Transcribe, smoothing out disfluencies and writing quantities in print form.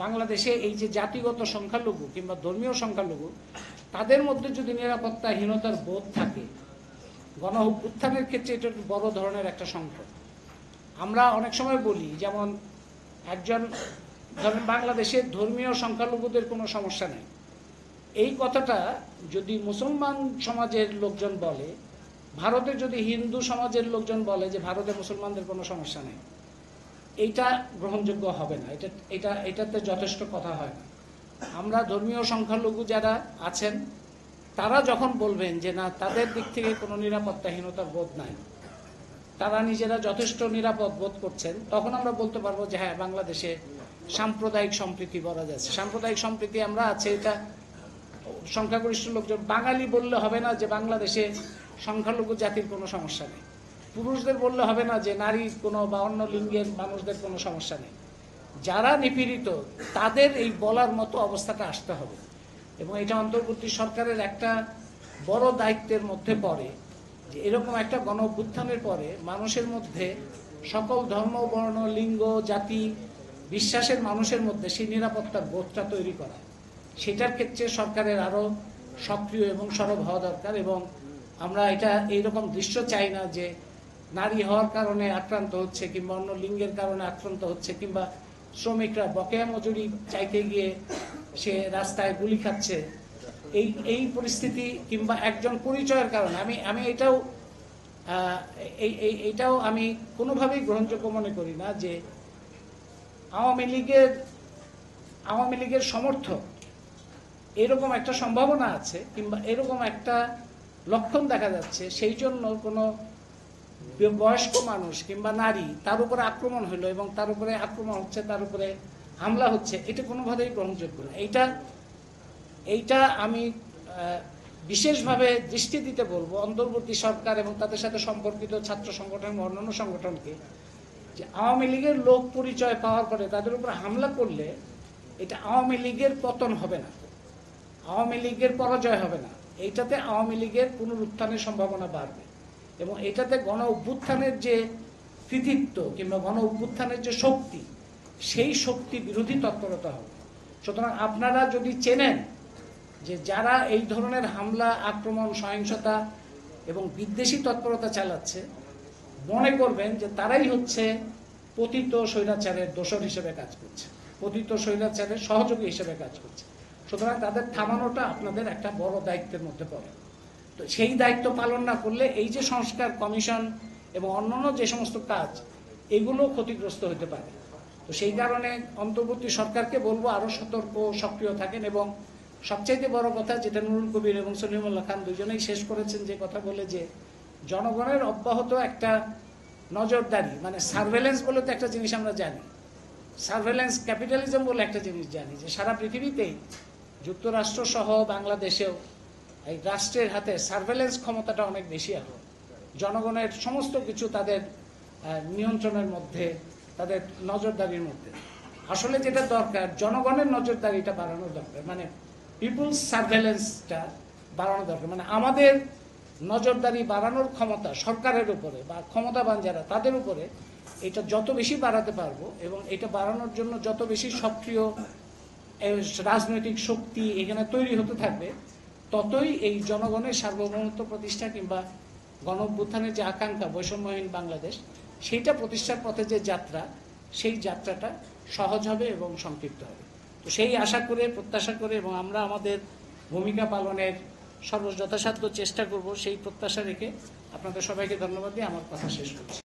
বাংলাদেশে এই যে জাতিগত সংখ্যালঘু কিংবা ধর্মীয় সংখ্যালঘু তাদের মধ্যে যদি নিরাপত্তাহীনতার বোধ থাকে, গণ উত্থানের ক্ষেত্রে এটা বড় ধরনের একটা সংকট। আমরা অনেক সময় বলি, যেমন একজন ধরেন বাংলাদেশের ধর্মীয় সংখ্যালঘুদের কোনো সমস্যা নেই, এই কথাটা যদি মুসলমান সমাজের লোকজন বলে, ভারতে যদি হিন্দু সমাজের লোকজন বলে যে ভারতে মুসলমানদের কোনো সমস্যা নেই, এইটা গ্রহণযোগ্য হবে না। এটাতে যথেষ্ট কথা হয় না। আমরা ধর্মীয় সংখ্যালঘু যারা আছেন তারা যখন বলবেন যে না, তাদের দিক থেকে কোনো নিরাপত্তাহীনতার বোধ নাই, তারা নিজেরা যথেষ্ট নিরাপদ বোধ করছেন, তখন আমরা বলতে পারবো যে হ্যাঁ, বাংলাদেশে সাম্প্রদায়িক সম্প্রীতি বলা যাচ্ছে। সাম্প্রদায়িক সম্প্রীতি আমরা আছে, এটা সংখ্যাগরিষ্ঠ লোকজন বাঙালি বললে হবে না যে বাংলাদেশে সংখ্যালঘু জাতির কোনো সমস্যা নেই, পুরুষদের বললে হবে না যে নারীর কোনো বা অন্য লিঙ্গের মানুষদের কোনো সমস্যা নেই। যারা নিপীড়িত তাদের এই বলার মতো অবস্থাটা আসতে হবে, এবং এটা অন্তর্বর্তী সরকারের একটা বড় দায়িত্বের মধ্যে পড়ে যে এরকম একটা গণ অভ্যুত্থানের পরে মানুষের মধ্যে, সকল ধর্ম, বর্ণ, লিঙ্গ, জাতি, বিশ্বাসের মানুষের মধ্যে সেই নিরাপত্তার বোধটা তৈরি করা। সেটার ক্ষেত্রে সরকারের আরও সক্রিয় এবং সরব হওয়া দরকার। এবং আমরা এটা এইরকম দৃশ্য চাই না যে নারী হওয়ার কারণে আক্রান্ত হচ্ছে, কিংবা অন্য লিঙ্গের কারণে আক্রান্ত হচ্ছে, কিংবা শ্রমিকরা বকেয়া মজুরি চাইতে গিয়ে সে রাস্তায় গুলি খাচ্ছে, এই পরিস্থিতি, কিংবা একজন পরিচয়ের কারণে আমি এইটাও আমি কোনোভাবেই গ্রহণযোগ্য মনে করি না যে আওয়ামী লীগের সমর্থক এরকম একটা সম্ভাবনা আছে, কিংবা এরকম একটা লক্ষণ দেখা যাচ্ছে, সেই জন্য কোনো বয়স্ক মানুষ কিংবা নারী তার উপরে আক্রমণ হলো এবং তার উপরে আক্রমণ হচ্ছে, তার উপরে হামলা হচ্ছে, এটা কোনোভাবেই গ্রহণযোগ্য না। এইটা আমি বিশেষভাবে দৃষ্টি দিতে বলবো অন্তর্বর্তী সরকার এবং তাদের সাথে সম্পর্কিত ছাত্র সংগঠন এবং অন্যান্য সংগঠনকে, যে আওয়ামী লীগের লোক পরিচয় পাওয়ার পরে তাদের উপর হামলা করলে এটা আওয়ামী লীগের পতন হবে না, আওয়ামী লীগের পরাজয় হবে না, এইটাতে আওয়ামী লীগের পুনরুত্থানের সম্ভাবনা বাড়বে, এবং এটাতে গণ অভ্যুত্থানের যে কৃতিত্ব কিংবা গণ অভ্যুত্থানের যে শক্তি, সেই শক্তি বিরোধী তৎপরতা হবে। সুতরাং আপনারা যদি চেনেন যে যারা এই ধরনের হামলা, আক্রমণ, সহিংসতা এবং বিদ্বেষী তৎপরতা চালাচ্ছে, মনে করবেন যে তারাই হচ্ছে পতিত স্বৈরাচারের দোসর হিসেবে কাজ করছে, পতিত স্বৈরাচারের সহযোগী হিসেবে কাজ করছে। সুতরাং তাদের থামানোটা আপনাদের একটা বড় দায়িত্বের মধ্যে পড়ে। তো সেই দায়িত্ব পালন না করলে এই যে সংস্কার কমিশন এবং অন্যান্য যে সমস্ত কাজ, এগুলো ক্ষতিগ্রস্ত হতে পারে। তো সেই কারণে অন্তর্বর্তী সরকারকে বলবো আরও সতর্ক, সক্রিয় থাকেন। এবং সবচাইতে বড় কথা, যেটা নুরুল কবির এবং সলিমুল্লাহ খান দুজনেই শেষ করেছেন যে কথা বলে, যে জনগণের অব্যাহত একটা নজরদারি, মানে সার্ভেলেন্স বলে তো একটা জিনিস আমরা জানি, সার্ভেলেন্স ক্যাপিটালিজম বলে একটা জিনিস জানি, যে সারা পৃথিবীতেই যুক্তরাষ্ট্র সহ বাংলাদেশেও এই রাষ্ট্রের হাতে সার্ভেলেন্স ক্ষমতাটা অনেক বেশি এখন, জনগণের সমস্ত কিছু তাদের নিয়ন্ত্রণের মধ্যে, তাদের নজরদারির মধ্যে। আসলে যেটা দরকার, জনগণের নজরদারিটা বাড়ানো দরকার, মানে পিপুলস সার্ভেলেন্সটা বাড়ানো দরকার। মানে আমাদের নজরদারি বাড়ানোর ক্ষমতা সরকারের উপরে বা ক্ষমতাবান যারা তাদের উপরে, এটা যত বেশি বাড়াতে পারবো এবং এটা বাড়ানোর জন্য যত বেশি সক্রিয় রাজনৈতিক শক্তি এখানে তৈরি হতে থাকবে, ততই এই জনগণের সার্বভৌমত্ব প্রতিষ্ঠা কিংবা গণ অভ্যুত্থানের যে আকাঙ্ক্ষা, বৈষম্যহীন বাংলাদেশ, সেইটা প্রতিষ্ঠার পথে যে যাত্রা, সেই যাত্রাটা সহজ হবে এবং সংক্ষিপ্ত হবে। তো সেই আশা করে, প্রত্যাশা করে, এবং আমরা আমাদের ভূমিকা পালনের যথাসাধ্য চেষ্টা করব, সেই প্রত্যাশা রেখে আপনাদের সবাইকে ধন্যবাদ দিয়ে আমার কথা শেষ করছি।